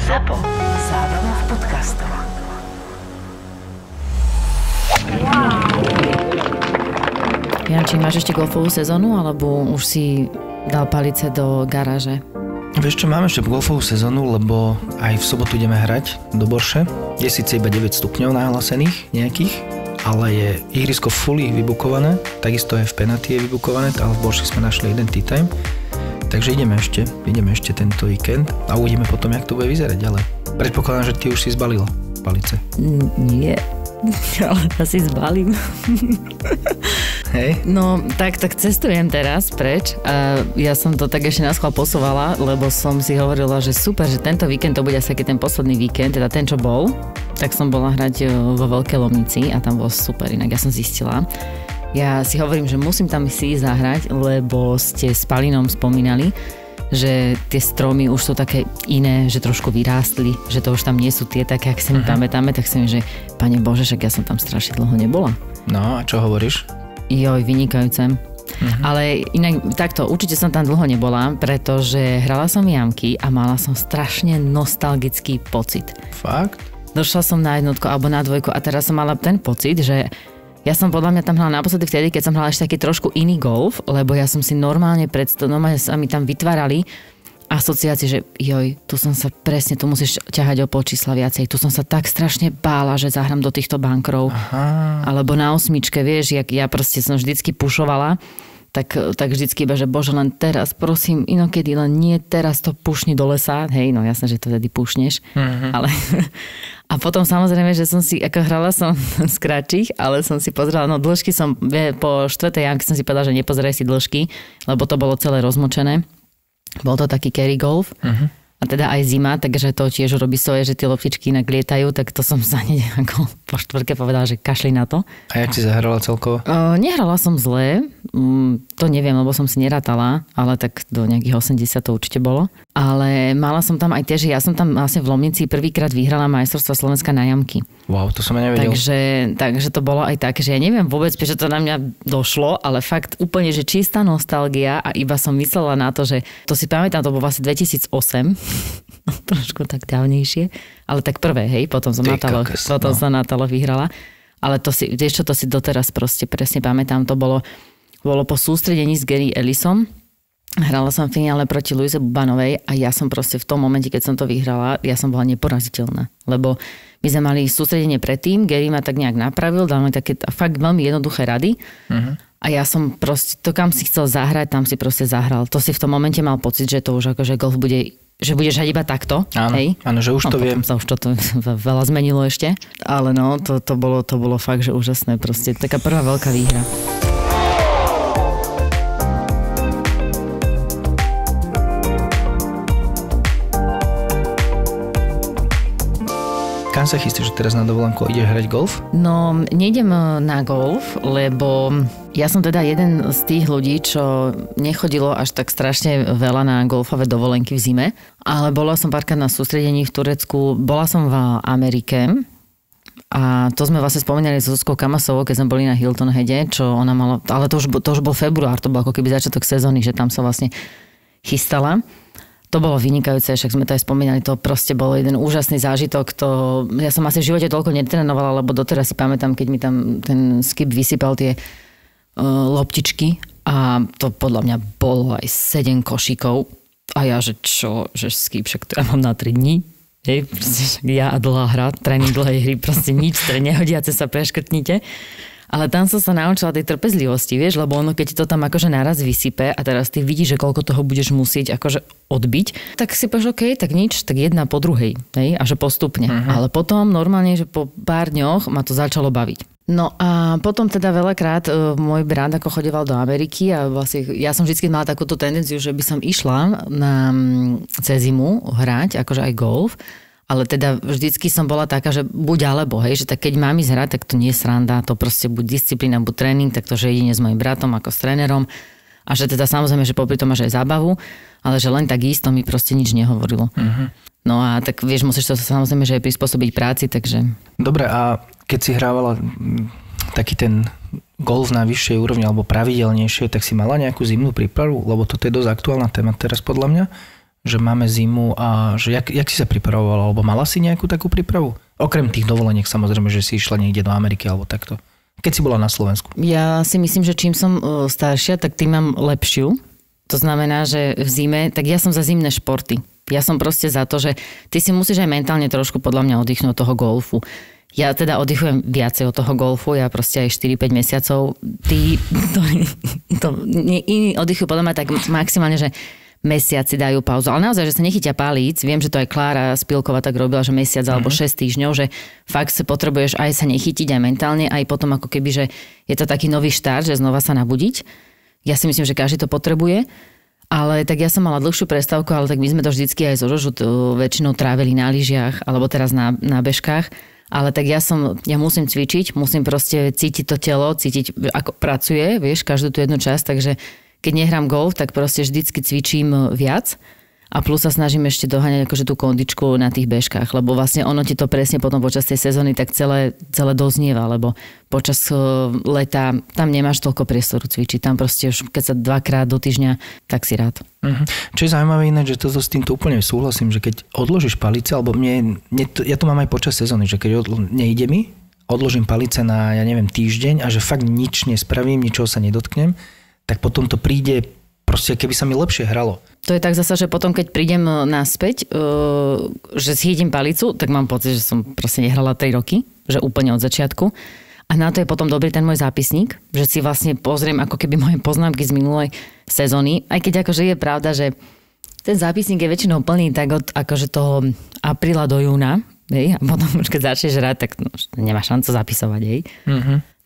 ZAPO. Zábrná v podcastov. Janči, máš ešte golfovú sezónu, alebo už si dal palice do garáže? Vieš čo, máme ešte golfovú sezónu, lebo aj v sobotu ideme hrať do Borše. Je síce iba 9 stupňov nahlásených nejakých, ale je ihrisko fully vybukované, takisto aj v Penaty je vybukované, ale v Borši sme našli jeden tee time. Takže ideme ešte tento víkend a uvidíme potom, jak to bude vyzerať ďalej. Predpokladám, že ty už si zbalila palice. Nie, ale asi zbalím. Hej? No, tak cestujem teraz preč a ja som to tak ešte naschvál posúvala, lebo som si hovorila, že super, že tento víkend to bude asi taký ten posledný víkend, teda ten, čo bol. Tak som bola hrať vo Veľkej Lomnici a tam bolo super, inak ja som zistila. Ja si hovorím, že musím tam si ísť zahrať, lebo ste s Palinom spomínali, že tie stromy už sú také iné, že trošku vyrástli, že to už tam nie sú tie také, ak si my pamätáme, tak si mi, že Pane Bože, však ja som tam strašne dlho nebola. No a čo hovoríš? Joj, vynikajúce. Ale inak takto, určite som tam dlho nebola, pretože hrala som jamky a mala som strašne nostalgický pocit. Fakt? Došla som na jednotku alebo na dvojku a teraz som mala ten pocit, že ja som podľa mňa tam hrala naposledy vtedy, keď som hrala ešte taký trošku iný golf, lebo ja som si normálne sa mi tam vytvárali asociácie, že joj, tu musíš ťahať o pol čísla viacej, tu som sa tak strašne bála, že zahrám do týchto bankrov. Aha. Alebo na osmičke, vieš, ja proste som vždycky pušovala, tak vždycky iba, že bože, len teraz, prosím, inokedy, len nie teraz to pušni do lesa. Hej, no jasné, že to tedy pušneš. Ale... A potom samozrejme, že som si, ako hrala som z kratších, ale som si pozrela, no dĺžky som, po štvrtej jamke som si povedala, že nepozeraj si dĺžky, lebo to bolo celé rozmočené. Bol to taký carry golf. A teda aj zima, takže to tiež robí svoje, že tie loptičky inak lietajú, tak to som sa ako po štvrtke povedala, že kašli na to. A jak si zahrala celkovo? Nehrala som zle, to neviem, lebo som si nerátala, ale tak do nejakých 80 to určite bolo. Ale mala som tam aj tiež, ja som tam vlastne v Lomnici prvýkrát vyhrala majstrovstvo Slovenska na jamky. Wow, to som ja nevedel. Takže to bolo aj také, že ja neviem vôbec, prečo to na mňa došlo, ale fakt úplne, že čistá nostalgia a iba som myslela na to, že to si pamätám, to bolo vlastne 2008, trošku tak dávnejšie, ale tak prvé, hej, potom som Natalo vyhrala, ale to si, vieš čo, to si doteraz proste presne pamätám, to bolo po sústredení s Gary Ellisom. Hrala som v finále proti Luise Bubanovej a ja som proste v tom momente, keď som to vyhrala, ja som bola neporaziteľná. Lebo my sme mali sústredenie predtým, Gary ma tak nejak napravil, dal mi také fakt veľmi jednoduché rady. A ja som proste, to kam si chcel zahrať, tam si proste zahral. To si v tom momente mal pocit, že to už akože golf bude, že budeš hrať iba takto. Áno, hej? Áno, že už to viem. Sa už to veľa zmenilo ešte. Ale no, to bolo fakt, že úžasné. Proste taká prvá veľká výhra. Kam sa chystáš, že teraz na dovolenku ideš hrať golf? No, nejdem na golf, lebo ja som teda jeden z tých ľudí, čo nechodilo až tak strašne veľa na golfové dovolenky v zime, ale bola som párkrát na sústredení v Turecku, bola som v Amerike a to sme vlastne spomínali s Zuzkou Kamasovou, keď sme boli na Hilton Heade, čo ona mala, ale to už bol február, to bol ako keby začiatok sezóny, že tam sa vlastne chystala. To bolo vynikajúce, však sme to aj spomínali, to proste bol jeden úžasný zážitok. Ja som asi v živote toľko netrénovala, lebo doteraz si pamätám, keď mi tam ten skip vysypal tie loptičky a to podľa mňa bolo aj 7 košíkov. A ja, že čo, že skip, však to ja mám na 3 dní. Hej, proste ja a dlhá hra, tréning dlhej hry, proste nič, nehodiace sa preškrtnite. Ale tam som sa naučila tej trpezlivosti, vieš, lebo ono, keď ti to tam akože naraz vysype a teraz ty vidíš, že koľko toho budeš musieť akože odbiť, tak si povieš, OK, tak nič, tak jedna po druhej, hej, a že postupne. Ale potom normálne, že po pár dňoch ma to začalo baviť. No a potom teda veľakrát môj brat ako chodeval do Ameriky a vlastne ja som vždy mala takúto tendenciu, že by som išla cez zimu hrať, akože aj golf. Ale teda vždycky som bola taká, že buď alebo, hej, že tak keď mám ísť hrať, tak to nie je sranda, to proste buď disciplína, buď tréning, tak to, že jedine s mojim bratom ako s trénerom a že teda samozrejme, že popri tom máš aj zábavu, ale že len tak isto mi proste nič nehovorilo. No a tak vieš, musíš to samozrejme, že aj prispôsobiť práci, takže... Dobre, a keď si hrávala taký ten golf na vyššej úrovni alebo pravidelnejšie, tak si mala nejakú zimnú prípravu, lebo toto je dosť aktuálna téma teraz podľa mňa, že máme zimu a že jak si sa pripravovala, alebo mala si nejakú takú prípravu? Okrem tých dovoleniek samozrejme, že si išla niekde do Ameriky alebo takto. Keď si bola na Slovensku. Ja si myslím, že čím som staršia, tak tým mám lepšiu. To znamená, že v zime, tak ja som za zimné športy. Ja som proste za to, že ty si musíš aj mentálne trošku podľa mňa oddychnúť od toho golfu. Ja teda oddychujem viacej od toho golfu, ja proste aj 4-5 mesiacov. Iní oddychujú podľa mňa tak maximálne, že mesiaci dajú pauzu. Ale naozaj, že sa nechytia palíc. Viem, že to aj Klára Spilková tak robila, že mesiac alebo 6 týždňov, že fakt sa potrebuješ aj sa nechytiť aj mentálne, aj potom ako keby, že je to taký nový štart, že znova sa nabudiť. Ja si myslím, že každý to potrebuje. Ale tak ja som mala dlhšiu prestávku, ale tak my sme to vždycky aj zo Žožu väčšinou trávili na lyžiach alebo teraz na bežkách. Ale tak ja musím cvičiť, musím proste cítiť to telo, cítiť ako pracuje, vieš, každú tú jednu časť, takže keď nehrám golf, tak proste vždycky cvičím viac a plus sa snažím ešte doháňať akože tú kondičku na tých bežkách, lebo vlastne ono ti to presne potom počas tej sezóny tak celé doznieva, lebo počas leta tam nemáš toľko priestoru cvičiť, tam proste už keď sa 2-krát do týždňa, tak si rád. Čo je zaujímavé iné, že s týmto úplne súhlasím, že keď odložíš palice, alebo ja to mám aj počas sezóny, že keď nejde mi, odložím palice na, ja neviem, týždeň a že fakt nič nespravím, ničoho sa nedotknem, tak potom to príde, proste keby sa mi lepšie hralo. To je tak zasa, že potom, keď prídem naspäť, že si chytím palicu, tak mám pocit, že som proste nehrala 3 roky, že úplne od začiatku. A na to je potom dobrý ten môj zápisník, že si vlastne pozriem ako keby moje poznámky z minulej sezóny, aj keď akože je pravda, že ten zápisník je väčšinou plný tak od akože toho apríla do júna, hej, a potom už keď začneš hrať, tak nemá šancu zapisovať, hej.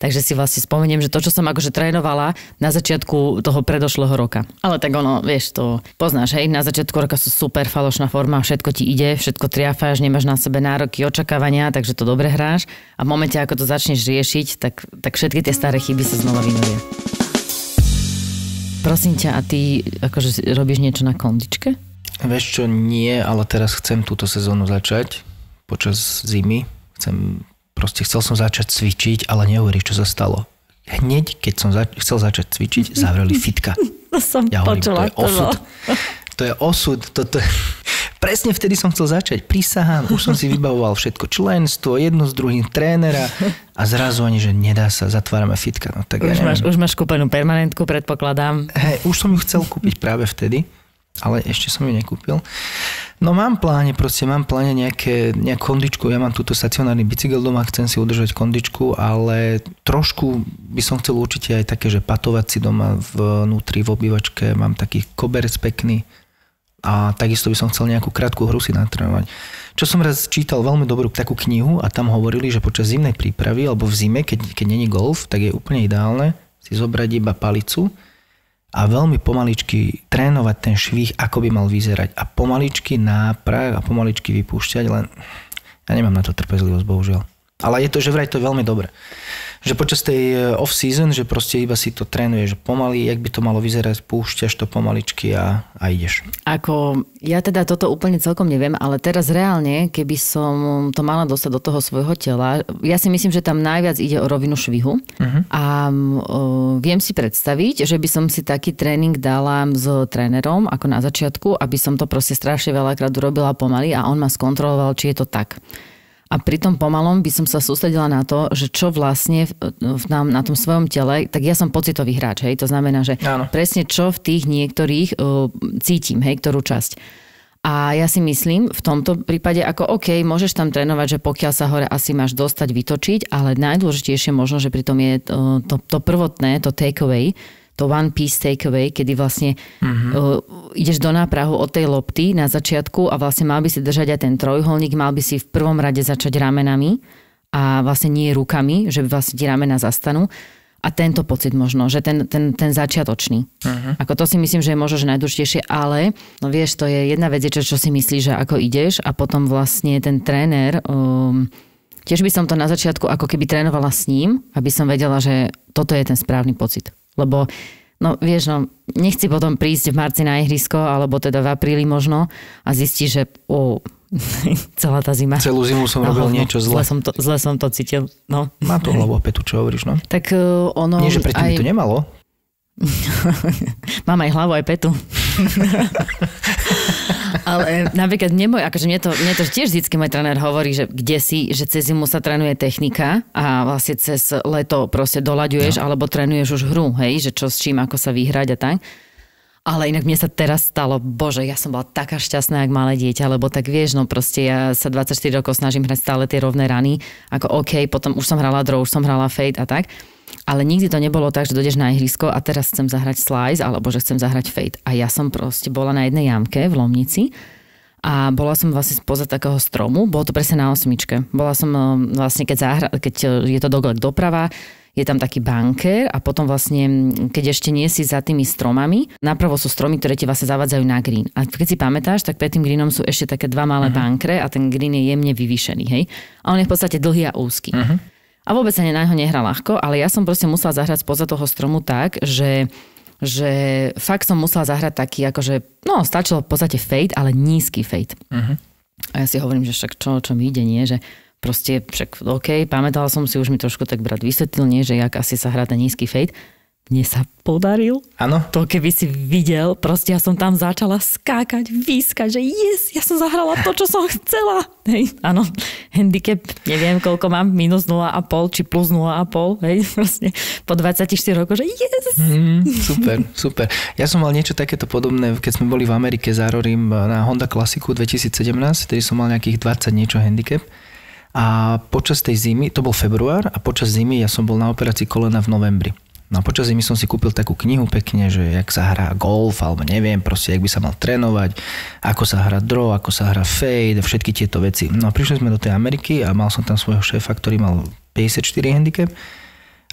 Takže si vlastne spomeniem, že to, čo som akože trénovala na začiatku toho predošlého roka. Ale tak ono, vieš, to poznáš, hej, na začiatku roka sú super falošná forma, všetko ti ide, všetko triafáš, nemáš na sebe nároky, očakávania, takže to dobre hráš a v momente, ako to začneš riešiť, tak všetky tie staré chyby sa znova vynovia. Prosím ťa, a ty akože robíš niečo na kondičke? Vieš čo, nie, ale teraz chcem túto sezónu začať počas zimy. Chcel som začať cvičiť, ale neuveríš, čo sa stalo. Hneď, keď som chcel začať cvičiť, zavreli fitka. To som počula. To je osud. To je osud. Presne vtedy som chcel začať. Prisahám, už som si vybavoval všetko. Členstvo, jedno s druhým, trénera a zrazu ani, že nedá sa, zatvárame fitka. No, tak už máš kúpenú permanentku, predpokladám. Hej, už som ju chcel kúpiť práve vtedy, ale ešte som ju nekúpil. No mám pláne nejakú kondičku, ja mám túto stacionárny bicykel doma, chcem si udržať kondičku, ale trošku by som chcel určite aj také, že patovať si doma vnútri v obývačke, mám taký koberec pekný a takisto by som chcel nejakú krátku hru si natrénovať. Čo som raz čítal veľmi dobrú takú knihu a tam hovorili, že počas zimnej prípravy alebo v zime, keď není golf, tak je úplne ideálne si zobrať iba palicu a veľmi pomaličky trénovať ten švih, ako by mal vyzerať. A pomaličky náprah a pomaličky vypúšťať, len ja nemám na to trpezlivosť, bohužiaľ. Ale je to, že vraj to je veľmi dobré. Že počas tej off-season, že proste iba si to trénuješ, že pomaly, jak by to malo vyzerať, púšťaš to pomaličky a ideš. Ja teda toto úplne celkom neviem, ale teraz reálne, keby som to mala dostať do toho svojho tela, ja si myslím, že tam najviac ide o rovinu švihu a viem si predstaviť, že by som si taký tréning dala s trénerom, ako na začiatku, aby som to proste strašne veľakrát urobila pomaly a on ma skontroloval, či je to tak. A pri tom pomalom by som sa sústredila na to, že čo vlastne na tom svojom tele, tak ja som pocitový hráč, hej, to znamená, že presne čo v tých niektorých cítim, hej, ktorú časť. A ja si myslím, v tomto prípade ako OK, môžeš tam trénovať, že pokiaľ sa hore asi máš dostať, vytočiť, ale najdôležitejšie možno, že pri tom je to prvotné, to takeaway, to one piece takeaway, kedy vlastne ideš do náprahu od tej lopty na začiatku a vlastne mal by si držať aj ten trojuholník, mal by si v prvom rade začať ramenami a vlastne nie rukami, že vlastne ti ramena zastanú. A tento pocit možno, že ten začiatočný. Ako to si myslím, že je možno že najdôležitejšie, ale no vieš, to je jedna vec, čo si myslíš, že ako ideš a potom vlastne ten tréner, tiež by som to na začiatku ako keby trénovala s ním, aby som vedela, že toto je ten správny pocit. Lebo, no vieš, nechci potom prísť v marci na ihrisko, alebo teda v apríli možno a zistiť, že celá tá zima. Celú zimu som robil niečo zle. Zle som to cítil, no. Má to hlavu a petu, čo hovoríš, no? Tak ono... Nie, že predtým by to nemalo. Mám aj hlavu, aj petu. Ale napríklad akože mne to tiež vždycky môj tréner hovorí, že kde si, že cez zimu sa trénuje technika a vlastne cez leto proste doľaďuješ alebo trénuješ už hru, hej, že čo s čím, ako sa vyhrať a tak. Ale inak mne sa teraz stalo, bože, ja som bola taká šťastná, jak malé dieťa, lebo tak vieš, no proste ja sa 24 rokov snažím hrať stále tie rovné rany, ako OK, potom už som hrala draw, už som hrala fade a tak. Ale nikdy to nebolo tak, že dojdeš na ihrisko a teraz chcem zahrať slice, alebo že chcem zahrať fade. A ja som proste bola na jednej jamke v Lomnici a bola som vlastne spoza takého stromu, bolo to presne na osmičke. Bola som vlastne, keď je to doglek doprava, je tam taký bunker a potom vlastne, keď ešte nie si za tými stromami, napravo sú stromy, ktoré ti vlastne zavádzajú na green. A keď si pamätáš, tak pred tým greenom sú ešte také dva malé bunkre a ten green je jemne vyvýšený, hej? A on je v podstate dlhý a úzky. A vôbec sa na ňo nehrá ľahko, ale ja som proste musela zahrať spoza toho stromu tak, že fakt som musela zahrať taký, akože, no, stačilo v podstate fade, ale nízky fade. A ja si hovorím, že však čo mi ide, nie, že proste, však OK, pamätala som si, už mi trošku tak brat vysvetlil, nie, že jak asi sa hrá ten nízky fade. Mne sa podaril. Áno. To keby si videl, proste ja som tam začala skákať, výskať, že yes, ja som zahrala to, čo som chcela. Hej, áno, handicap, neviem koľko mám, minus 0,5 či plus 0,5, hej, proste po 24 rokoch, že yes. Super. Ja som mal niečo takéto podobné, keď sme boli v Amerike za Rorim na Honda Classicu 2017, ktorý som mal nejakých 20 niečo handicap. A počas tej zimy, to bol február, a počas zimy ja som bol na operácii kolena v novembri. No a počas zimy som si kúpil takú knihu pekne, že jak sa hrá golf, alebo neviem, proste, jak by sa mal trénovať, ako sa hrá draw, ako sa hrá fade, všetky tieto veci. No a prišli sme do tej Ameriky a mal som tam svojho šéfa, ktorý mal 54 handicap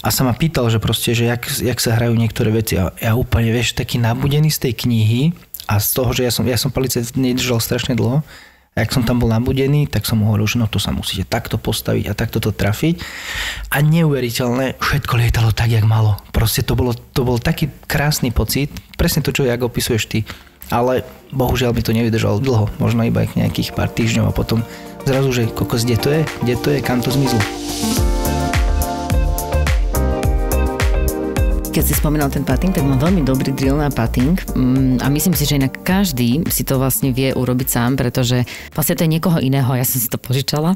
a sa ma pýtal, že proste, že jak sa hrajú niektoré veci. A ja úplne, vieš, taký nabudený z tej knihy a z toho, že ja som palice nedržal strašne dlho. A jak som tam bol nabudený, tak som mu hovoril, že no to sa musíte takto postaviť a takto to trafiť. A neuveriteľné, všetko lietalo tak, jak malo. Proste to bol taký krásny pocit, presne to, čo jak opisuješ ty. Ale bohužiaľ mi to nevydržalo dlho, možno iba nejakých pár týždňov a potom zrazu, že kokos, kde to je, kam to zmizlo. Keď si spomínal ten putting, tak mám veľmi dobrý drill na putting a myslím si, že inak každý si to vlastne vie urobiť sám, pretože vlastne to je niekoho iného, ja som si to požičala.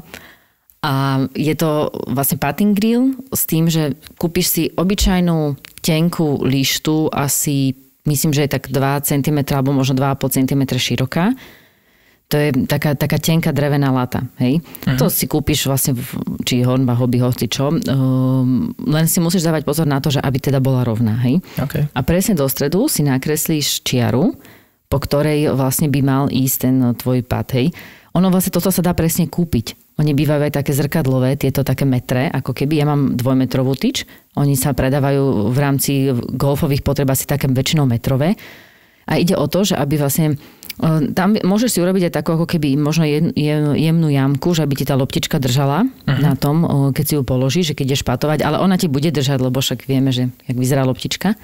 A je to vlastne putting drill s tým, že kúpiš si obyčajnú tenkú lištu, asi myslím, že je tak 2 cm alebo možno 2,5 cm široká. To je taká tenká drevená lata, hej. To si kúpiš vlastne, či Hornbach, hobby, hoci čo. Len si musíš dávať pozor na to, že aby teda bola rovná, hej. Okay. A presne do stredu si nakreslíš čiaru, po ktorej vlastne by mal ísť ten tvoj pad, hej. Ono vlastne toto sa dá presne kúpiť. Oni bývajú aj také zrkadlové, tieto také metre, ako keby ja mám 2-metrovú tyč. Oni sa predávajú v rámci golfových potreb asi také väčšinou metrové. A ide o to, že aby vlastne tam môžeš si urobiť aj takú ako keby možno jemnú jamku, že aby ti tá loptička držala na tom, keď si ju položíš, že keď ideš patovať, ale ona ti bude držať, lebo však vieme, že jak vyzerá loptička.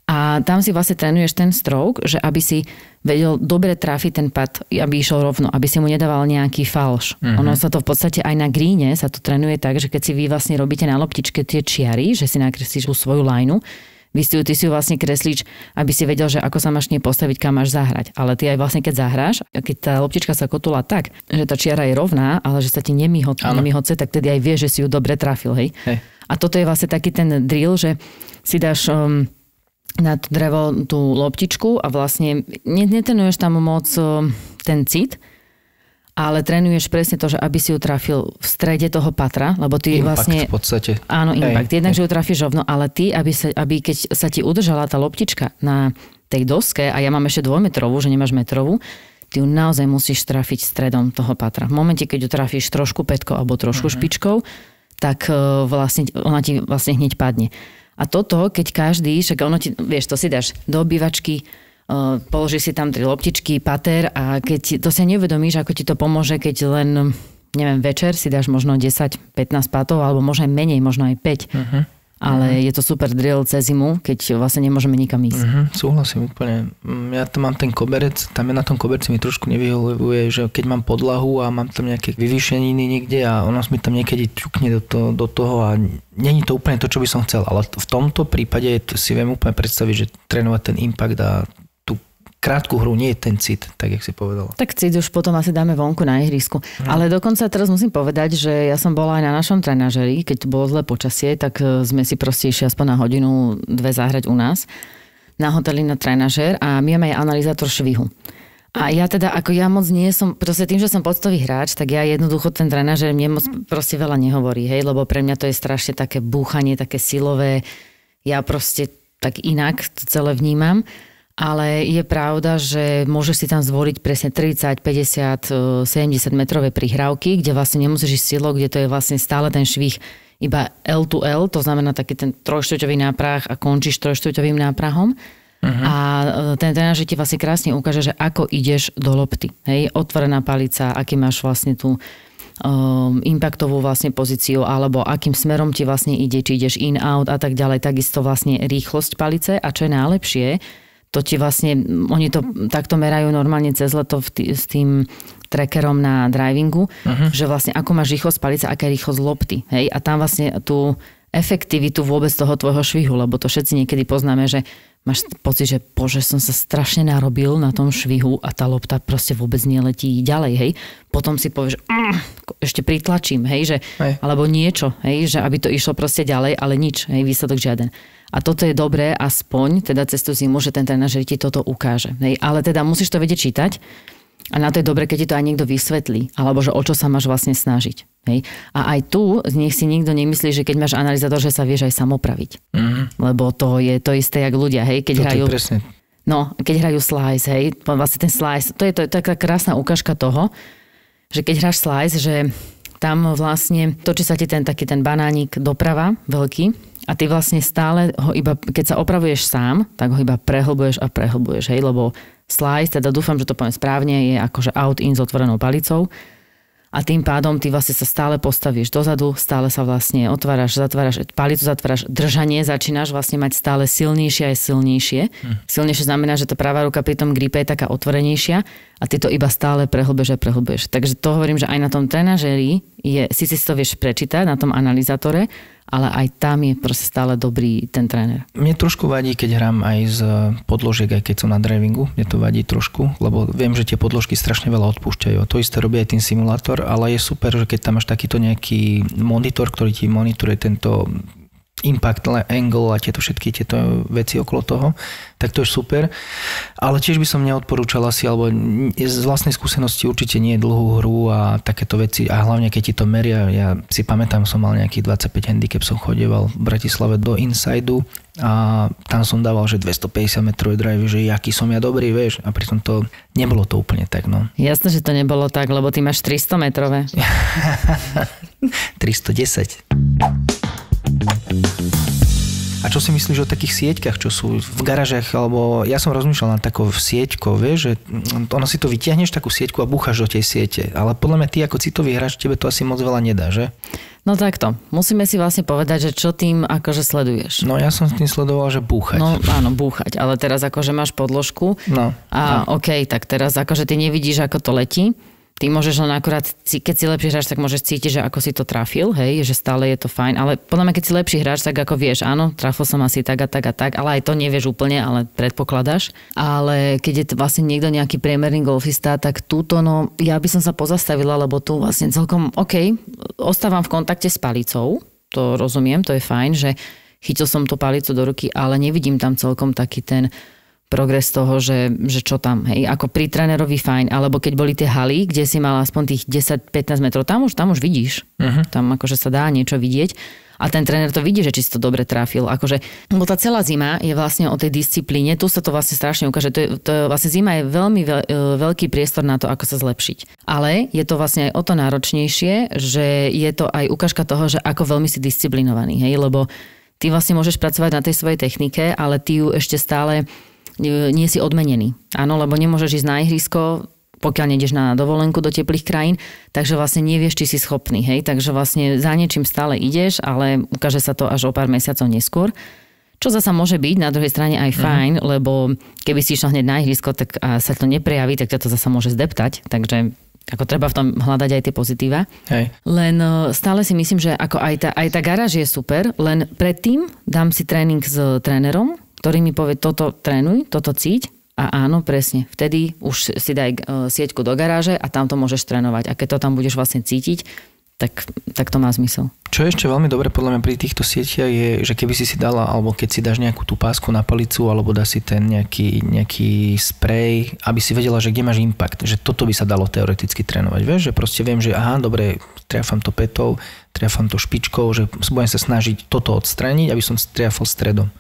A tam si vlastne trénuješ ten stroke, že aby si vedel dobre trafiť ten pad, aby išiel rovno, aby si mu nedával nejaký falš. Ono sa to v podstate aj na greene sa to trénuje tak, že keď si vy vlastne robíte na loptičke tie čiary, že si nakreslíš svoju lineu, ty si ju vlastne kreslíš, aby si vedel, že ako sa máš nie postaviť, kam máš zahrať. Ale ty aj vlastne keď zahráš, a keď tá loptička sa kotula tak, že tá čiara je rovná, ale že sa ti nemyhoce, tak tedy aj vieš, že si ju dobre trafil, hej. A toto je vlastne taký ten drill, že si dáš na to drevo tú loptičku a vlastne netrenuješ tam moc ten cit, ale trénuješ presne to, že aby si ju trafil v strede toho patra, lebo ty impact vlastne... v podstate. Áno, impact. Jednak, že ju trafíš rovno, ale ty, aby keď sa ti udržala tá loptička na tej doske, a ja mám ešte 2-metrovú, že nemáš metrovú, ty ju naozaj musíš trafiť stredom toho patra. V momente, keď ju trafíš trošku pätkou alebo trošku špičkou, tak vlastne ona ti vlastne hneď padne. A toto, keď každý, však ono ti, vieš, to si dáš do obývačky, položíš si tam 3 loptičky, pater a keď to si neuvedomíš, ako ti to pomôže, keď len, neviem, večer si dáš možno 10-15 patov, alebo možno aj menej, možno aj 5. Ale je to super drill cez zimu, keď vlastne nemôžeme nikam ísť. Súhlasím úplne. Ja tam mám ten koberec, tam je na tom koberci mi trošku nevyhovuje, že keď mám podlahu a mám tam nejaké vyvýšeniny niekde a ono mi tam niekedy ťukne do toho a není to úplne to, čo by som chcel. Ale v tomto prípade si viem úplne predstaviť, že trénovať ten impact a krátku hru, nie je ten cit, tak jak si povedala. Tak cit už potom asi dáme vonku na ihrisku. Ale dokonca teraz musím povedať, že ja som bola aj na našom trenažeri, keď tu bolo zlé počasie, tak sme si proste išli aspoň na hodinu, 2 zahrať u nás na hoteli na trenažer a my máme aj analyzátor švihu. A ja teda, ako ja moc nie som, proste tým, že som poctový hráč, tak ja jednoducho ten trenažer mne moc proste veľa nehovorí, hej, lebo pre mňa to je strašne také búchanie, také silové, ja proste tak inak to celé vnímam. Ale je pravda, že môžeš si tam zvoliť presne 30, 50, 70 metrové prihrávky, kde vlastne nemusíš ísť silou, kde to je vlastne stále ten švih iba L to L, to znamená taký ten trojštvrťový náprah a končíš trojštvrťovým náprahom. A ten tréner ti vlastne krásne ukáže, že ako ideš do lopty. Hej, otvorená palica, aký máš vlastne tú impactovú vlastne pozíciu, alebo akým smerom ti vlastne ide, či ideš in, out a tak ďalej. Takisto vlastne rýchlosť palice a čo je najlepšie, to ti vlastne, oni to takto merajú normálne cez leto s tým trackerom na drivingu, že vlastne ako máš rýchlosť palice, aká je rýchlosť lopty. Hej? A tam vlastne tú efektivitu vôbec toho tvojho švihu, lebo to všetci niekedy poznáme, že máš pocit, že bože, som sa strašne narobil na tom švihu a tá lopta proste vôbec neletí ďalej, hej. Potom si povieš, ešte pritlačím, hej, že, alebo niečo, hej, že aby to išlo proste ďalej, ale nič, hej, výsledok žiaden. A toto je dobré, aspoň, teda cez tú zimu, že ten tréner ti toto ukáže, hej. Ale teda musíš to vedieť čítať a na to je dobré, keď ti to aj niekto vysvetlí, alebo že o čo sa máš vlastne snažiť. Hej. A aj tu nech si nikto nemyslí, že keď máš analyzátor, že sa vieš aj samopraviť. Lebo to je to isté, jak ľudia, hej, keď hrajú... No, keď hrajú slice, hej, vlastne ten slice, to je taká krásna ukážka toho, že keď hráš slice, že tam vlastne točí sa ti ten taký ten banánik doprava, veľký, a ty vlastne stále ho iba, keď sa opravuješ sám, tak ho iba prehlbuješ a prehlbuješ, hej, lebo slice, teda dúfam, že to poviem správne, je akože out-in s otvorenou palicou. A tým pádom ty vlastne sa stále postavíš dozadu, stále sa vlastne otváraš, zatváraš, palicu zatváraš, držanie začínaš vlastne mať stále silnejšie a silnejšie. Silnejšie znamená, že tá pravá ruka pri tom gripe je taká otvorenejšia a ty to iba stále prehlbuješ a prehlbuješ. Takže to hovorím, že aj na tom trenažeri si to vieš prečítať, na tom analyzátore, ale aj tam je proste stále dobrý ten tréner. Mne trošku vadí, keď hrám aj z podložiek, aj keď som na drivingu. Mne to vadí trošku, lebo viem, že tie podložky strašne veľa odpúšťajú. To isté robí aj ten simulátor, ale je super, že keď tam máš takýto nejaký monitor, ktorý ti monitoruje tento impact angle a všetky tieto veci okolo toho, tak to je super. Ale tiež by som neodporúčal asi, alebo z vlastnej skúsenosti určite nie dlhú hru a takéto veci a hlavne keď ti to meria, ja si pamätám, som mal nejakých 25 handicap, som chodieval v Bratislave do Insideu a tam som dával, že 250 metrové drive, že jaký som ja dobrý, vieš, a pritom to nebolo to úplne tak, no. Jasné, že to nebolo tak, lebo ty máš 300 metrové. 310. A čo si myslíš o takých sieťkach, čo sú v garážach, alebo ja som rozmýšľal nad takou sieťkou, vieš, že ono si to vytiahneš takú sieťku a búchaš do tej siete, ale podľa mňa ty ako citový hráč, tebe to asi moc veľa nedá, že? No takto, musíme si vlastne povedať, že čo tým akože sleduješ. No ja som s tým sledoval, že búchať. No áno, búchať, ale teraz akože máš podložku okej, tak teraz akože ty nevidíš, ako to letí. Ty môžeš len akurát, keď si lepší hráč, tak môžeš cítiť, že ako si to trafil, hej, že stále je to fajn, ale podľa mňa, keď si lepší hráč, tak ako vieš, áno, trafil som asi tak a tak a tak, ale aj to nevieš úplne, ale predpokladáš. Ale keď je to vlastne niekto nejaký priemerný golfista, tak túto, no, ja by som sa pozastavila, lebo tu vlastne celkom, ostávam v kontakte s palicou, to rozumiem, to je fajn, že chytil som tú palicu do ruky, ale nevidím tam celkom taký ten progres toho, že čo tam, hej, ako pri trénerovi fajn, alebo keď boli tie haly, kde si mal aspoň tých 10-15 metrov, tam už vidíš, tam akože sa dá niečo vidieť a ten tréner to vidí, že či si to dobre trafil, akože, lebo tá celá zima je vlastne o tej disciplíne, tu sa to vlastne strašne ukáže, vlastne zima je veľmi veľký priestor na to, ako sa zlepšiť, ale je to vlastne aj o to náročnejšie, že je to aj ukážka toho, že ako veľmi si disciplinovaný, hej, lebo ty vlastne môžeš pracovať na tej svojej technike, ale ty ju ešte stále nie si odmenený. Áno, lebo nemôžeš ísť na ihrisko, pokiaľ nejdeš na dovolenku do teplých krajín, takže vlastne nevieš, či si schopný, hej, takže vlastne za niečím stále ideš, ale ukáže sa to až o pár mesiacov neskôr. Čo zasa môže byť na druhej strane aj fajn, lebo keby si išiel hneď na ihrisko, tak sa to neprejaví, tak ťa to zasa môže zdeptať, takže ako treba v tom hľadať aj tie pozitíva. Hej. Len stále si myslím, že ako aj tá garáž je super, len predtým dám si tréning s trénerom, ktorý mi povie, toto trénuj, toto cíť A áno, presne. Vtedy už si daj sieťku do garáže a tam to môžeš trénovať. A keď to tam budeš vlastne cítiť, tak to má zmysel. Čo je ešte veľmi dobre podľa mňa pri týchto sieťach je, že keby si dala, alebo keď si dáš nejakú tú pásku na palicu, alebo dá si ten nejaký sprej, aby si vedela, že kde máš impact, že toto by sa dalo teoreticky trénovať. Vieš, že proste viem, že aha, dobre, triafam to petou, triafam to špičkou, že budem sa snažiť toto odstrániť, aby som triafal stredom.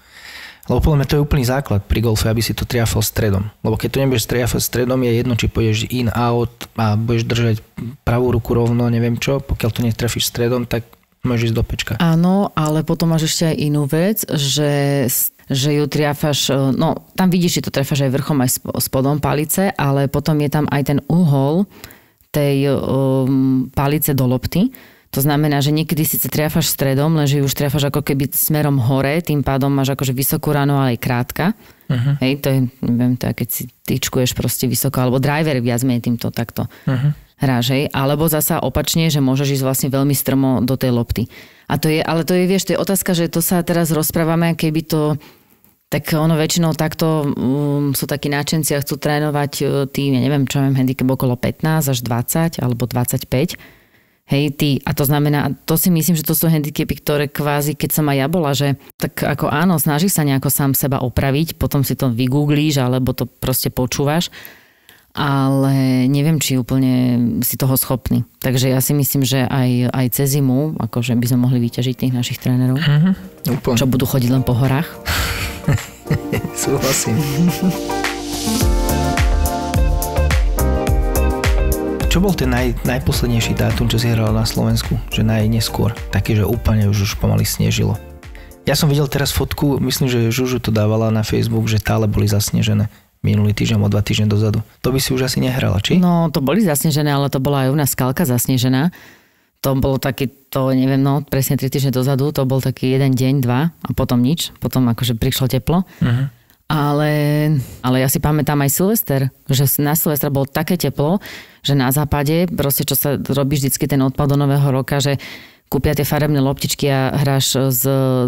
Lebo podľa mňa to je úplný základ pri golfe, aby si to triafal stredom. Lebo keď to nebudeš triafať stredom, je jedno, či pôjdeš in, out a budeš držať pravú ruku rovno, neviem čo. Pokiaľ to netrafíš stredom, tak môžeš ísť do pečka. Áno, ale potom máš ešte aj inú vec, že ju triafáš, no tam vidíš, že to triafáš aj vrchom, aj spodom palice, ale potom je tam aj ten uhol tej palice do lopty. To znamená, že niekedy síce triafáš stredom, lenže už triafáš ako keby smerom hore, tým pádom máš akože vysokú ránu, ale aj krátka. Uh-huh. Hej, to je, neviem, to je, keď si tyčkuješ proste vysoko, alebo driver viac menej týmto takto hráš, hej. Alebo zasa opačne, že môžeš ísť vlastne veľmi strmo do tej lopty. A to je, ale to je, vieš, to je otázka, že to sa teraz rozprávame, keby to, tak ono väčšinou takto sú takí náčenci a chcú trénovať tým, ja neviem, čo mám handicap okolo 15 až 20 alebo 25. Hej, a to znamená, to si myslím, že to sú handicapy, ktoré kvázi, keď som aj ja bola, že tak ako áno, snažíš sa nejako sám seba opraviť, potom si to vygooglíš, alebo to proste počúvaš, ale neviem, či úplne si toho schopný. Takže ja si myslím, že aj cez zimu, akože by sme mohli vyťažiť tých našich trénerov, čo budú chodiť len po horách. Súhlasím. Čo bol ten najposlednejší dátum, čo si hral na Slovensku? Že najneskôr. Taký, že úplne už pomaly snežilo. Ja som videl teraz fotku, myslím, že Žužu to dávala na Facebook, že tále boli zasnežené minulý týždeň o 2 týždne dozadu. To by si už asi nehrala, či? No, to boli zasnežené, ale to bola aj u nás skalka zasnežená. To bolo taký, to neviem, no presne 3 týždne dozadu, to bol taký jeden deň, 2 a potom nič. Potom akože prišlo teplo. Uh-huh. Ale ja si pamätám aj Silvester, že na Silvestra bolo také teplo, že na západe, proste čo sa robí vždycky ten odpad do nového roka, že kúpia tie farebné loptičky a hráš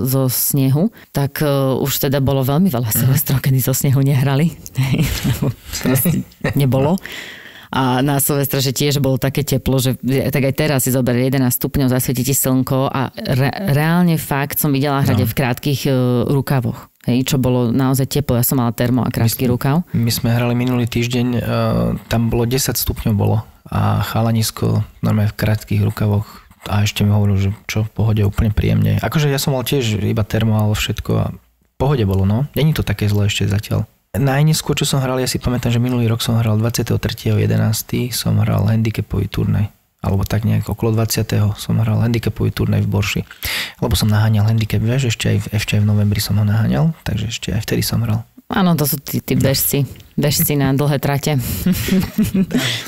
zo snehu, tak už teda bolo veľmi veľa Silvestrov, kedy zo snehu nehrali. Proste nebolo. A na Silvestra, že tiež bolo také teplo, že tak aj teraz si zoberie 11 stupňov, zasvieti ti slnko a reálne fakt som videla hrať v krátkych rukavoch. Hej, čo bolo naozaj teplo. Ja som mala termo a krátky rukav. My sme hrali minulý týždeň, tam bolo 10 stupňov bolo a chalanisko normálne v krátkych rukavoch a ešte mi hovoril, že čo v pohode úplne príjemne. Akože ja som mal tiež iba termo, ale všetko a v pohode bolo, no. Není to také zlé ešte zatiaľ. Najneskôr, čo som hral, ja si pamätám, že minulý rok som hral 23.11. som hral handicapový turnaj. Alebo tak nejak okolo 20. som hral handicapový turnaj v Borši. Lebo som naháňal handicap, vieš, ešte aj v novembri som ho naháňal, takže ešte aj vtedy som hral. Áno, to sú tí bežci na dlhé trate.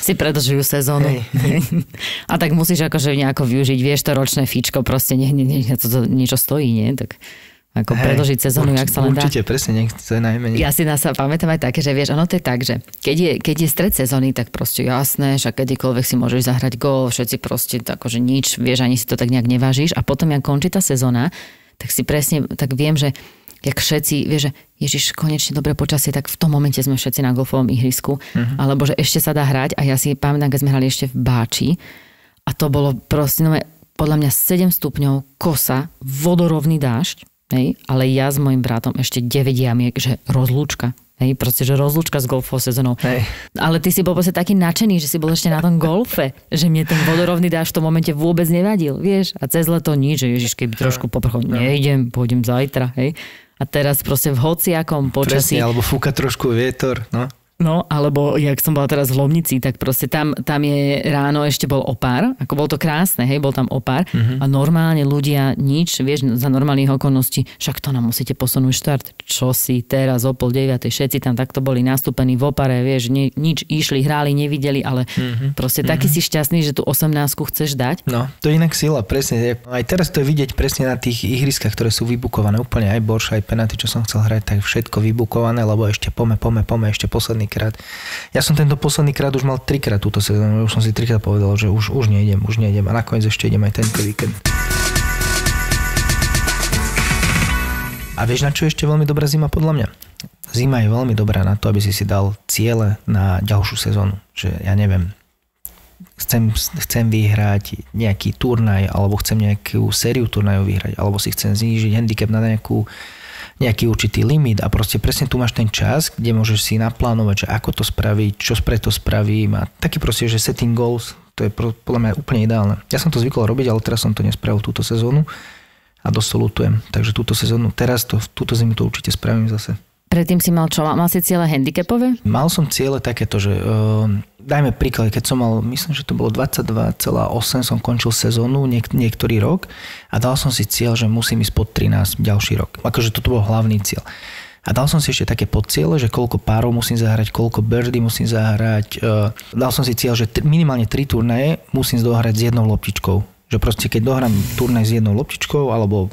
Si predlžujú sezónu. Hej. A tak musíš akože nejako využiť, vieš, to ročné fíčko, proste to niečo stojí, nie? Tak ako predlžiť sezónu, jak sa len dá. Určite, presne, nech to je najmenej. Ja si pamätám aj také, že vieš, ono to je tak, že keď je stred sezóny, tak proste jasné, že kedykoľvek si môžeš zahrať golf, všetci proste akože nič, vieš, ani si to tak nejak nevážiš a potom, jak končí tá sezóna, tak si presne, tak viem, že jak všetci, vieš, že Ježiš, konečne dobré počasie, tak v tom momente sme všetci na golfovom ihrisku, alebo že ešte sa dá hrať a ja si pamätám, keď sme hrali ešte v Báči a to bolo proste, no, podľa mňa 7 stupňov, kosa, vodorovný dážď. Hej, ale ja s mojim bratom ešte 9 jamiek, že rozlúčka. Hej, proste, že rozlúčka s golfovou sezónou. Hej. Ale ty si bol proste taký nadšený, že si bol ešte na tom golfe, že mne ten vodorovný dážď v tom momente vôbec nevadil, vieš. A cez leto nič, že Ježiš, keby trošku poprchol, nejdem, pôjdem zajtra, hej. A teraz proste v hociakom počasí. Presne, alebo fúka trošku vietor, no. No, alebo jak som bola teraz v Lomnici, tak proste tam je ráno ešte bol opár, ako bolo to krásne, hej, bol tam opár a normálne ľudia nič, vieš, za normálnych okolností, však to nám musíte posunúť štart, čo si teraz o 8:30, všetci tam takto boli nastúpení v opare, vieš, nič išli, hráli, nevideli, ale proste taký si šťastný, že tú 18 chceš dať. No, to je inak sila, presne. Aj teraz to je vidieť presne na tých ihriskách, ktoré sú vybukované, úplne aj Borša, aj Penaty, čo som chcel hrať, tak všetko vybukované, lebo ešte pome, ešte posledný krát. Ja som tento posledný krát už mal 3-krát túto sezónu, už som si 3-krát povedal, že už nejdem a nakoniec ešte idem aj tento víkend. A vieš, na čo je ešte veľmi dobrá zima podľa mňa? zima je veľmi dobrá na to, aby si dal ciele na ďalšiu sezónu. Že ja neviem, chcem vyhrať nejaký turnaj, alebo chcem nejakú sériu turnajov vyhrať, alebo si chcem znížiť handicap na nejaký určitý limit a proste presne tu máš ten čas, kde môžeš si naplánovať, že ako to spraviť, čo preto spravím a taký proste, že setting goals, to je podľa mňa úplne ideálne. Ja som to zvykol robiť, ale teraz som to nespravil túto sezónu a dosť ľutujem. Takže túto sezónu, túto zimu to určite spravím zase. Predtým si mal čo? Mal si ciele handicapové? Mal som ciele takéto, že dajme príklad, keď som mal, myslím, že to bolo 22,8, som končil sezónu niektorý rok a dal som si cieľ, že musím ísť pod 13 ďalší rok. Akože toto bol hlavný cieľ. A dal som si ešte také podciele, že koľko párov musím zahrať, koľko birdie musím zahrať. Dal som si cieľ, že minimálne 3 turnaje musím dohrať s jednou loptičkou. Že proste keď dohrám turnaj s jednou loptičkou alebo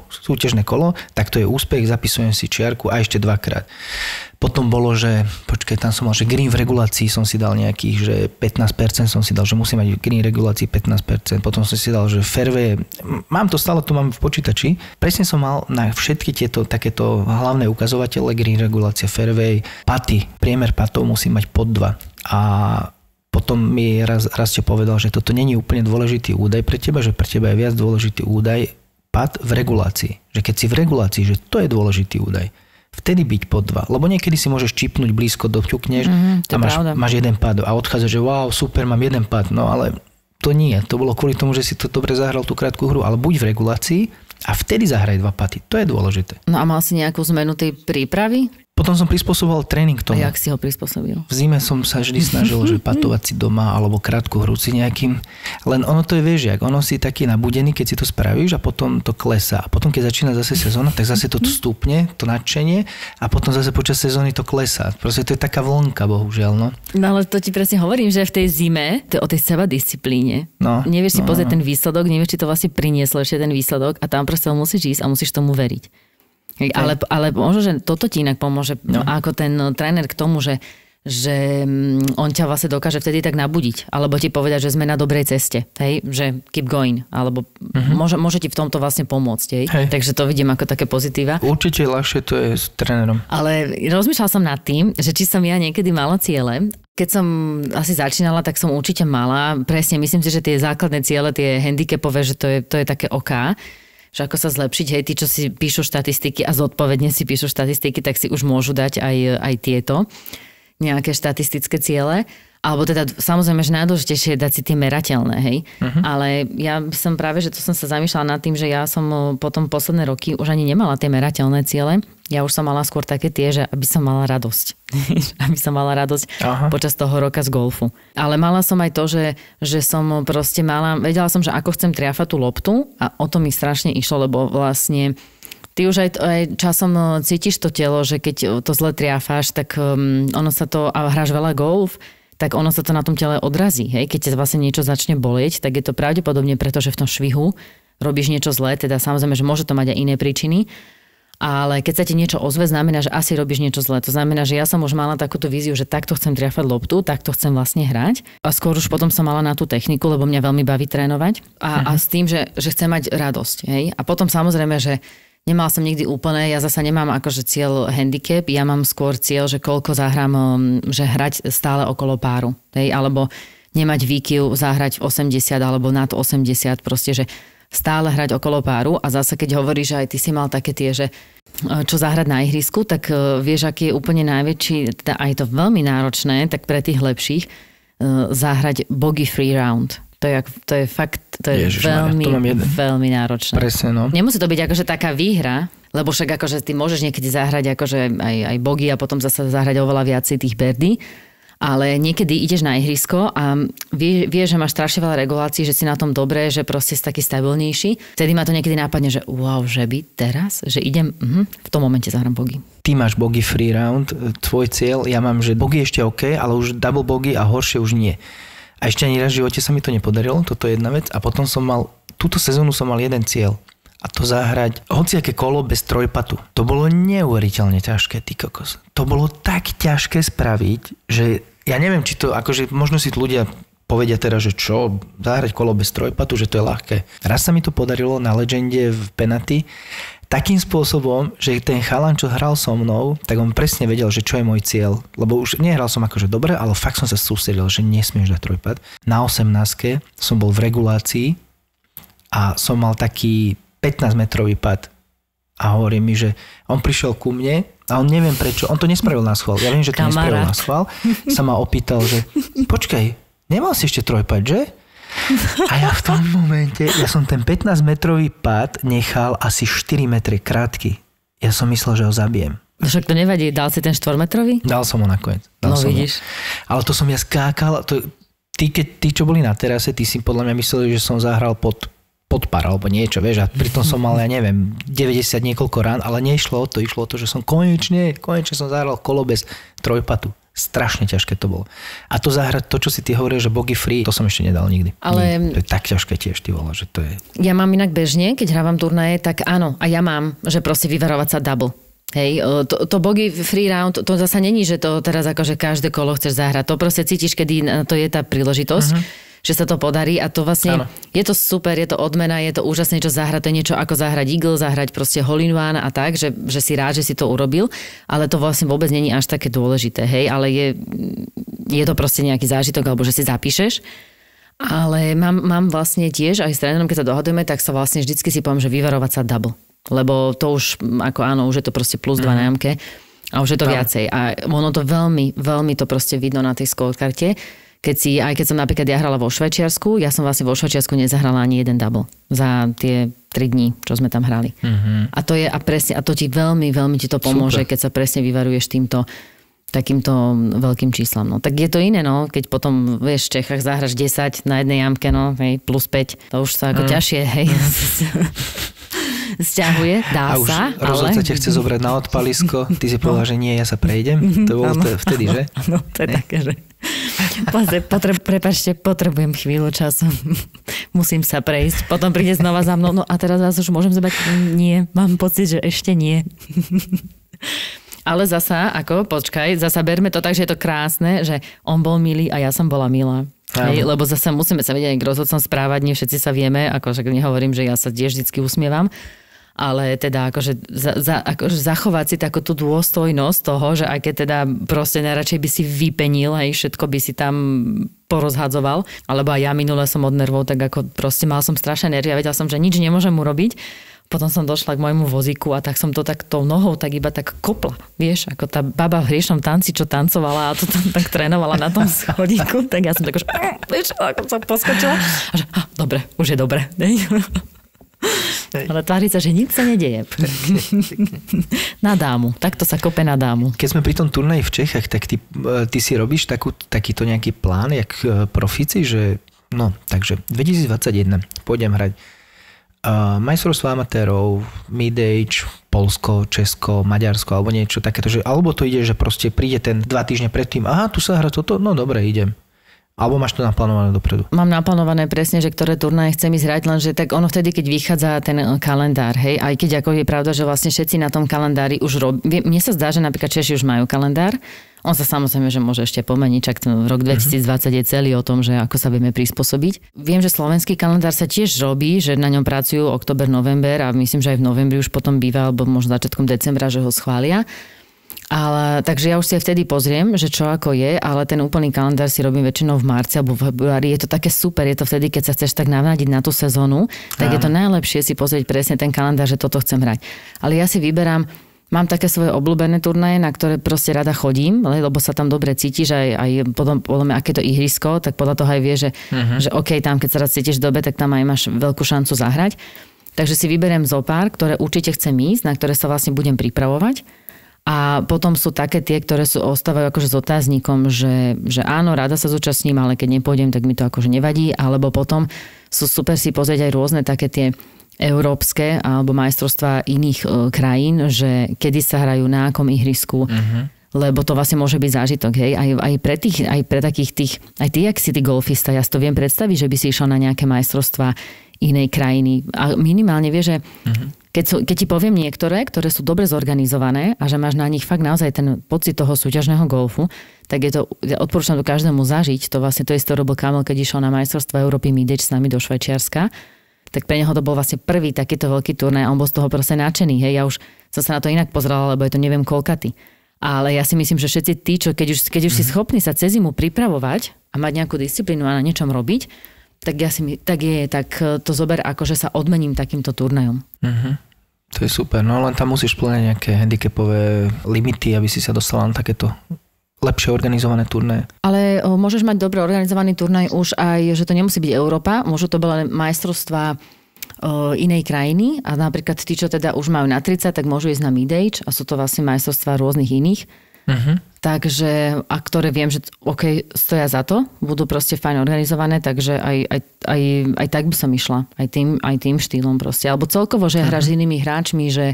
súťažné kolo, tak to je úspech, zapisujem si čiarku a ešte 2-krát. Potom bolo, že tam som mal, že green v regulácii som si dal nejakých, že 15% som si dal, že musím mať green regulácii 15%. Potom som si dal, že fairway, mám to stále, tu mám v počítači. Presne som mal na všetky tieto takéto hlavné ukazovatele, green regulácia, fairway, paty, priemer patov musím mať pod 2. A potom mi raz ste povedal, že toto není úplne dôležitý údaj pre teba, že pre teba je viac dôležitý údaj pad v regulácii. Že keď si v regulácii, že to je dôležitý údaj. Vtedy byť pod 2. Lebo niekedy si môžeš čipnúť blízko, doťukneš a máš jeden pad a odchádza, že wow, super, mám jeden pad. No ale to nie. To bolo kvôli tomu, že si to dobre zahral tú krátku hru, ale buď v regulácii a vtedy zahraj 2 paty. To je dôležité. No a mal si nejakú zmenu tej prípravy? Potom som prispôsoboval tréning tomu. A jak si ho prispôsobil? V zime som sa vždy snažil, že patovať si doma alebo krátku hru si nejakým. Len ono to je, vieš, jak ono si taký nabudený, keď si to spravíš a potom to klesá. A potom keď začína zase sezóna, tak zase to stúpne, to nadšenie a potom zase počas sezóny to klesá. Proste to je taká vlnka, bohužiaľ, no. No ale to ti presne hovorím, že v tej zime, to je o tej sebadisciplíne. No, nevieš si pozrieť ten výsledok, nevieš, či to vlastne prinieslo ešte ten výsledok a tam proste musíš ísť a musíš tomu veriť. Ale možno, že toto ti inak pomôže ako ten tréner k tomu, že on ťa vlastne dokáže vtedy tak nabudiť. Alebo ti povedať, že sme na dobrej ceste. Hej? Že keep going. Alebo môže ti v tomto vlastne pomôcť. Hej? Takže to vidím ako také pozitíva. Určite ľahšie to je s trénerom. Ale rozmýšľal som nad tým, že či som ja niekedy mala ciele. Keď som asi začínala, tak som určite mala. Presne, myslím si, že tie základné ciele, tie handicapové, že to je také OK. Že ako sa zlepšiť, hej, tí, čo si píšu štatistiky a zodpovedne si píšu štatistiky, tak si už môžu dať aj tieto nejaké štatistické ciele. Alebo teda samozrejme, že najdôležitejšie je dať si tie merateľné, hej. Ale ja som práve, že to som sa zamýšľala nad tým, že ja som potom posledné roky už ani nemala tie merateľné ciele. Ja už som mala skôr také tie, že aby som mala radosť. Aby som mala radosť počas toho roka z golfu. Ale mala som aj to, že som proste vedela som, že ako chcem triafať tú loptu a o to mi strašne išlo, lebo vlastne ty už aj časom cítiš to telo, že keď to zle triafáš, tak ono sa to, a hráš veľa golf, tak ono sa to na tom tele odrazí. Hej? Keď ťa vlastne niečo začne bolieť, tak je to pravdepodobne preto, že v tom švihu robíš niečo zlé, teda samozrejme, že môže to mať aj iné príčiny, ale keď sa ti niečo ozve, znamená, že asi robíš niečo zlé. To znamená, že ja som už mala takúto víziu, že takto chcem triafať loptu, takto chcem vlastne hrať. A skôr už potom som mala na tú techniku, lebo mňa veľmi baví trénovať. A s tým, že chcem mať radosť. Hej? A potom samozrejme, že nemala som nikdy úplne, ja zasa nemám akože cieľ handicap, ja mám skôr cieľ, že koľko zahrám, že hrať stále okolo páru. Hej? Alebo nemať výkyv, zahrať 80 alebo nad 80, proste, že stále hrať okolo páru a zase keď hovoríš, že aj ty si mal také tie, že čo zahrať na ihrisku, tak vieš, aký je úplne najväčší, teda aj to veľmi náročné, tak pre tých lepších zahrať bogey free round. To je fakt, to je veľmi náročné. Presne, no. Nemusí to byť akože taká výhra, lebo však akože ty môžeš niekedy zahrať akože aj bogey a potom zase zahrať oveľa viacej tých birdie. Ale niekedy ideš na ihrisko a vieš, že máš strašne veľa regulácií, že si na tom dobré, že proste si taký stabilnejší. Vtedy ma to niekedy nápadne, že wow, že by teraz, že idem, v tom momente zahrám bogey. Ty máš bogey free round, tvoj cieľ, ja mám, že bogey ešte OK, ale už double bogey a horšie už nie. A ešte ani raz v živote sa mi to nepodarilo, toto je jedna vec. A potom túto sezónu som mal jeden cieľ. A to zahrať hociaké kolo bez trojpatu. To bolo neuveriteľne ťažké, ty kokos. To bolo tak ťažké spraviť, že ja neviem, či to, akože možno si ľudia povedia teraz, že čo, zahrať kolo bez trojpatu, že to je ľahké. Raz sa mi to podarilo na Legende v Penaty, takým spôsobom, že ten chalan, čo hral so mnou, tak on presne vedel, že čo je môj cieľ. Lebo už nehral som akože dobre, ale fakt som sa sústredil, že nesmieš dať trojpad. Na 18 som bol v regulácii a som mal taký 15-metrový pad. A hovorí mi, že on prišiel ku mne a on neviem prečo, on to nespravil na schvál. Ja viem, že to nespravil na schvál. Sa ma opýtal, že počkaj, nemal si ešte trojpad, že? A ja v tom momente, ja som ten 15-metrový pad nechal asi 4 metre krátky. Ja som myslel, že ho zabijem. Však to nevadí, dal si ten 4-metrový? Dal som ho nakoniec. Vidíš. Ale to som ja skákal. Tí, čo boli na terase, tí si podľa mňa mysleli, že som zahral pod pár alebo niečo, vieš, a pritom som mal, ja neviem, 90 niekoľko rán, ale nešlo o to, išlo o to, že som konečne som zahral kolo bez trojpatu. Strašne ťažké to bolo. A to zahrať, to, čo si ty hovoril, že bogey free, to som ešte nedal nikdy. Ale to je tak ťažké tiež, ty vole, že to je... Ja mám inak bežne, keď hrávam turnaje, tak áno, a ja mám, že proste vyvarovať sa double. Hej, to bogey free round, to zasa není, že to teraz akože každé kolo chceš zahrať. To proste cítiš, kedy to je tá príležitosť. Že sa to podarí a to vlastne je to super, je to odmena, je to úžasné, čo zahrať, to je niečo ako zahrať eagle, zahrať proste hole in one a tak, že si rád, že si to urobil, ale to vlastne vôbec není až také dôležité, hej, ale je to proste nejaký zážitok, alebo že si zapíšeš. Ale mám vlastne tiež, aj s trénerom, keď sa dohadujeme, tak sa vlastne vždycky si poviem, že vyvarovať sa double. Lebo to už, ako áno, už je to proste plus 2 na jamke a už je to viacej. A ono to veľmi, veľmi to proste vidno na tej scorekarte. Keď som napríklad ja hrala vo Švajčiarsku, ja som vlastne vo Švajčiarsku nezahrala ani jeden double za tie 3 dní, čo sme tam hrali. A to je a to ti veľmi, veľmi ti to pomôže, super. Keď sa presne vyvaruješ takýmto veľkým číslam. No. Tak je to iné, no, keď potom, vieš, v Čechách zahraš 10 na jednej jamke, no, hej, plus 5, to už sa ako ťažšie, hej, sťahuje, dá sa, ale... Rozhodca ťa chce zobrať na odpalisko, ty si povedal, že nie, ja sa prejdem, to bolo vtedy, že? No, to je také, že... Prepáčte, potrebujem chvíľu času. Musím sa prejsť. Potom príde znova za mnou. No a teraz vás už môžem zobrať? Nie, mám pocit, že ešte nie. Ale zasa berme to tak, že je to krásne, že on bol milý a ja som bola milá. Hej, lebo zase musíme sa vedieť aj k rozhodcom správať, nie všetci sa vieme, akože nehovorím, že ja sa tiež vždycky usmievam, ale teda akože zachovať si takú tú dôstojnosť toho, že aj keď teda proste najradšej by si vypenil, hej, všetko by si tam porozhadzoval, alebo aj ja minule som od nervov, tak ako proste mal som strašné nervy a vedel som, že nič nemôžem urobiť. Potom som došla k môjmu vozíku a tak som to tak tou nohou tak iba tak kopla. Vieš, ako tá baba v hriešnom tanci, čo tancovala a to tam tak trénovala na tom schodíku, tak ja som tak už, vieš, ako som poskočila a že, dobre, už je dobre. Ale tvári sa, že nič sa nedeje. Na dámu. Takto sa kope na dámu. Keď sme pri tom turnaji v Čechách, tak ty si robíš takýto nejaký plán, jak profíci, že no, takže 2021 pôjdem hrať majstrovstvo amatérov, mid-age, Poľsko, Česko, Maďarsko alebo niečo takéto, že alebo to ide, že proste príde ten 2 týždne predtým, tu sa hrá toto, no dobre, idem. Alebo máš to naplánované dopredu? Mám naplánované presne, že ktoré turnaje chcem ísť hrať, lenže tak ono vtedy, keď vychádza ten kalendár, hej, aj keď ako je pravda, že vlastne všetci na tom kalendári už robí. Mne sa zdá, že napríklad Češi už majú kalendár. On sa samozrejme, že môže ešte pomeniť, čak ten rok 2020 je celý o tom, že ako sa vieme prispôsobiť. Viem, že slovenský kalendár sa tiež robí, že na ňom pracujú október, november a myslím, že aj v novembri už potom býva, alebo možno začiatkom decembra, že ho schvália. Ale, takže ja už si aj vtedy pozriem, že čo ako je, ale ten úplný kalendár si robím väčšinou v marci alebo v februári. Je to také super, je to vtedy, keď sa chceš tak navnadiť na tú sezónu, tak je to najlepšie si pozrieť presne ten kalendár, že toto chcem hrať. Ale ja si vyberám, mám také svoje obľúbené turnaje, na ktoré proste rada chodím, lebo sa tam dobre cítiš, aj potom, podľa mňa, aké to ihrisko, tak podľa toho aj vieš, že OK, tam keď sa raz cítiš dobre, tak tam aj máš veľkú šancu zahrať. Takže si vyberiem zopár, ktoré určite chcem ísť, na ktoré sa vlastne budem pripravovať. A potom sú také tie, ktoré ostávajú akože s otáznikom, že áno, rada sa zúčastním, ale keď nepôjdem, tak mi to akože nevadí. Alebo potom sú super si pozrieť aj rôzne také tie európske alebo majstrovstvá iných krajín, že kedy sa hrajú na akom ihrisku, lebo to vlastne môže byť zážitok, hej, aj pre takých tých, aj ty, jak si ty golfista, ja si to viem predstaviť, že by si išiel na nejaké majstrovstvá inej krajiny. A minimálne vieš, že keď ti poviem niektoré, ktoré sú dobre zorganizované a že máš na nich fakt naozaj ten pocit toho súťažného golfu, tak ja odporúčam to každému zažiť. To vlastne to isté robil Kamil, keď išiel na majstrovstvá Európy mid-age s nami do Švajčiarska. tak pre neho to bol vlastne prvý takýto veľký turnaj a on bol z toho proste nadšený. Hej, ja už som sa na to inak pozerala, lebo je to neviem koľkatý. Ale ja si myslím, že všetci tí, čo keď už si schopní sa cez zimu pripravovať a mať nejakú disciplínu a na niečom robiť, tak to zober ako, že sa odmením takýmto turnajom. To je super, no len tam musíš plňať nejaké handicapové limity, aby si sa dostala na takéto lepšie organizované turnaje. Ale môžeš mať dobre organizovaný turnaj už aj, že to nemusí byť Európa, môžu to byť majstrovstvá inej krajiny a napríklad tí, čo teda už majú na 30, tak môžu ísť na mid-age a sú to vlastne majstrovstvá rôznych iných. Takže, a ktoré viem, že stoja za to, budú proste fajn organizované, takže aj tak by som išla. Aj tým štýlom proste. Alebo celkovo, že hráš s inými hráčmi, že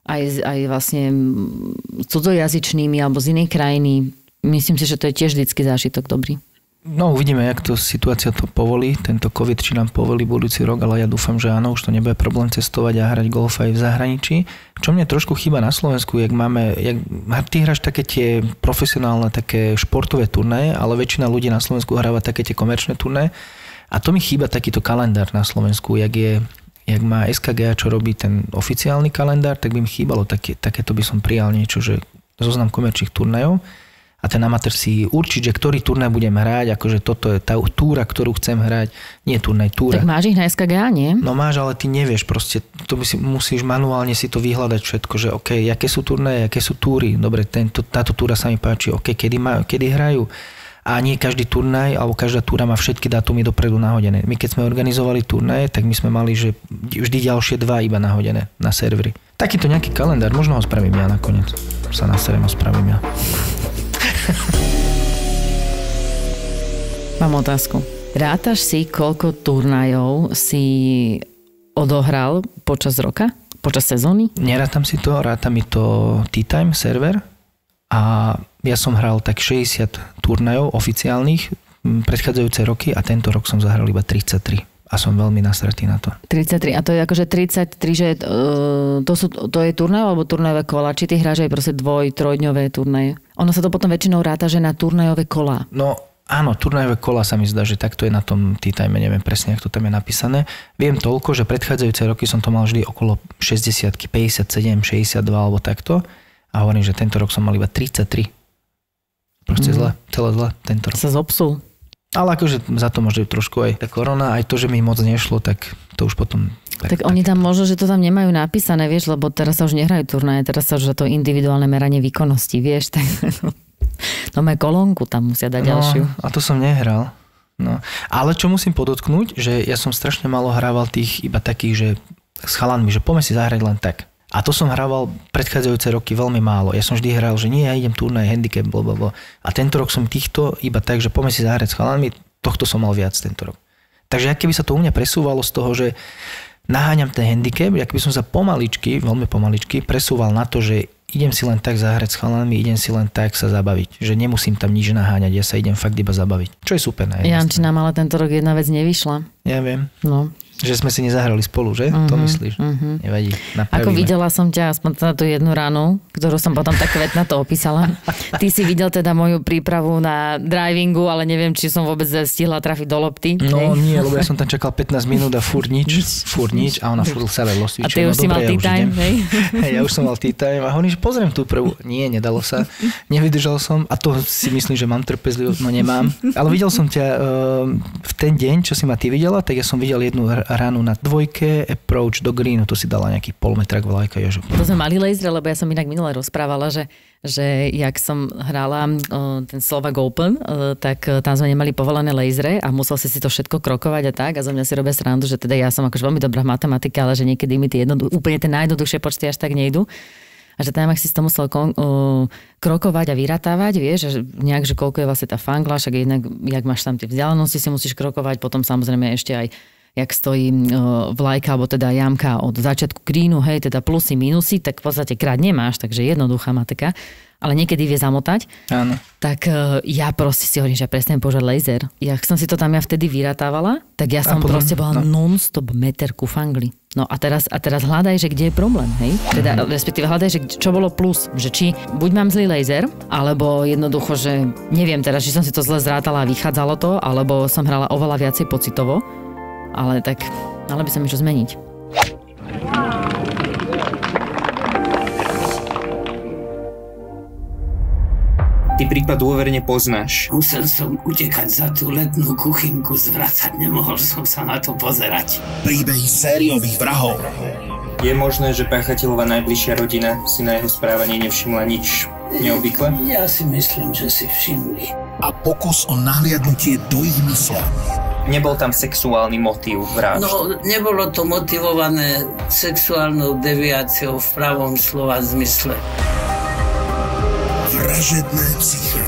aj vlastne cudzojazyčnými alebo z inej krajiny. Myslím si, že to je tiež vždycky zážitok dobrý. No uvidíme, jak to situácia to povolí, tento COVID, či nám povolí budúci rok, ale ja dúfam, že áno, už to nebude problém cestovať a hrať golf aj v zahraničí. Čo mne trošku chýba na Slovensku, ty hráš také tie profesionálne, také športové turnaje, ale väčšina ľudí na Slovensku hráva také tie komerčné turnaje a to mi chýba takýto kalendár na Slovensku, jak má SKG, čo robí ten oficiálny kalendár, tak by mi chýbalo takéto by som prijal niečo, že zoznam komerčných turnajov. A ten amatér si určiť, že ktorý turnaj budem hrať, akože toto je tá túra, ktorú chcem hrať, nie turnaj, túra. Tak máš ich na SKGA, nie? No máš, ale ty nevieš proste, to musíš manuálne si to vyhľadať všetko, že OK, aké sú turnaje, aké sú túry, dobre, táto túra sa mi páči, OK, kedy hrajú. A nie každý turnaj, alebo každá túra má všetky dátumy dopredu nahodené. My keď sme organizovali turnaje, tak my sme mali, že vždy ďalšie 2 iba nahodené na servery. Takýto nejaký kalendár, možno ho spravím ja nakoniec. Sa naserem a spravím ja. Mám otázku. Rátaš si, koľko turnajov si odohral počas roka? Počas sezóny? Nerátam si to, ráta mi to Tea Time server a ja som hral tak 60 turnajov oficiálnych predchádzajúce roky a tento rok som zahral iba 33. A som veľmi nasratý na to. 33. A to je akože 33, že to je turnaj alebo turnajové kola? Či ty hráš aj proste 2-3-dňové turnaje? Ono sa to potom väčšinou ráta, že na turnajové kola. No áno, turnajové kola sa mi zdá, že takto je na tom Tea Time, neviem presne, ako to tam je napísané. Viem toľko, že predchádzajúce roky som to mal vždy okolo 60, 57, 62 alebo takto. A hovorím, že tento rok som mal iba 33. Proste zle, celé zle tento rok. Sa zopsul. Ale akože za to môže trošku aj tá korona, aj to, že mi moc nešlo, tak to už potom... Tak oni tam možno, že to tam nemajú napísané, vieš, lebo teraz sa už nehrajú turnaje, teraz sa už za to individuálne meranie výkonnosti, vieš, tak no má kolónku tam musia dať ďalšiu. A to som nehral. No. Ale čo musím podotknúť, že ja som strašne málo hrával tých iba takých, že s chalanmi, že poďme si zahrať len tak. A to som hrával predchádzajúce roky veľmi málo. Ja som vždy hral, že nie, ja idem turnaj, handicap, blablabla. A tento rok som týchto iba tak, že poďme si zahrať s chalanmi, tohto som mal viac tento rok. Takže keby sa to u mňa presúvalo z toho, že naháňam ten handicap, keby som sa pomaličky, veľmi pomaličky presúval na to, že idem si len tak zahrať s chalanmi, idem si len tak sa zabaviť. Že nemusím tam nič naháňať, ja sa idem fakt iba zabaviť. Čo je super. Janči, nám ale tento rok jedna vec nevyšla. Ja viem. No. Že sme si nezahrali spolu, že? To myslíš? Nevadí, napravíme. Ako videla som ťa aspoň na tú jednu ránu, ktorú som potom tak kvetnato opísala. Ty si videl teda moju prípravu na drivingu, ale neviem, či som vôbec stihla trafiť do lopty. No nie, lebo ja som tam čakal 15 minút a furt nič a ona furt sa vedlo svičila. A ty už si mal tea time, hej? Hej, ja už som mal tea time a hovorím, že pozriem tú prvú. Nie, nedalo sa. Nevydržal som a to si myslím, že mám trpezlivosť, no nemám. Ale videl som ťa v ten deň, čo si ma ty videla, tak ja som videl jednu ránu na 2, approach do greenu, to si dala nejaký polmetrak vlajka. To sme mali laser, lebo ja som inak minule rozprávala, že jak som hrála ten Slovak Open, tak tam sme nemali povolené lasery a musel si to všetko krokovať a tak. A zo mňa si robia srandu, že teda ja som akože veľmi dobrá v matematike, ale že niekedy mi úplne tie najjednoduchšie počty až tak nejdu. A že tam si to musel krokovať a vyratávať, vieš, že nejak, že koľko je vlastne tá fangla, však jednak, jak máš tam tie vzdialenosti, si musíš krokovať, potom samozrejme ešte aj jak stojí vlajka, alebo teda jamka od začiatku greenu, hej, teda plusy, minusy, tak v podstate krát nemáš, takže jednoduchá matika, ale niekedy vie zamotať. Áno. Tak ja proste si hovorím, že ja prestanem používať laser. Jak som si to tam ja vtedy vyratávala, tak ja som proste bola non-stop meter ku fangli. No a teraz hľadaj, že kde je problém, hej? Teda respektíve hľadaj, že čo bolo plus, že či buď mám zlý laser, alebo jednoducho, že neviem teraz, či som si to zle zrátala a vychádzalo to, alebo som hrala oveľa viacej pocitovo. Ale tak Mala by som niečo zmeniť. Ty prípad dôverne poznáš. Musel som utekať za tú letnú kuchynku, zvracať, nemohol som sa na to pozerať. Príbehy sériových vrahov. Je možné, že páchateľová najbližšia rodina si na jeho správanie nevšimla nič neobvykle? Ja si myslím, že si všimli. A pokus o nahliadnutie do ich mysle. Nebol tam sexuálny motív vražd? No, nebolo to motivované sexuálnou deviáciou v pravom slova zmysle. Vražedné psyché.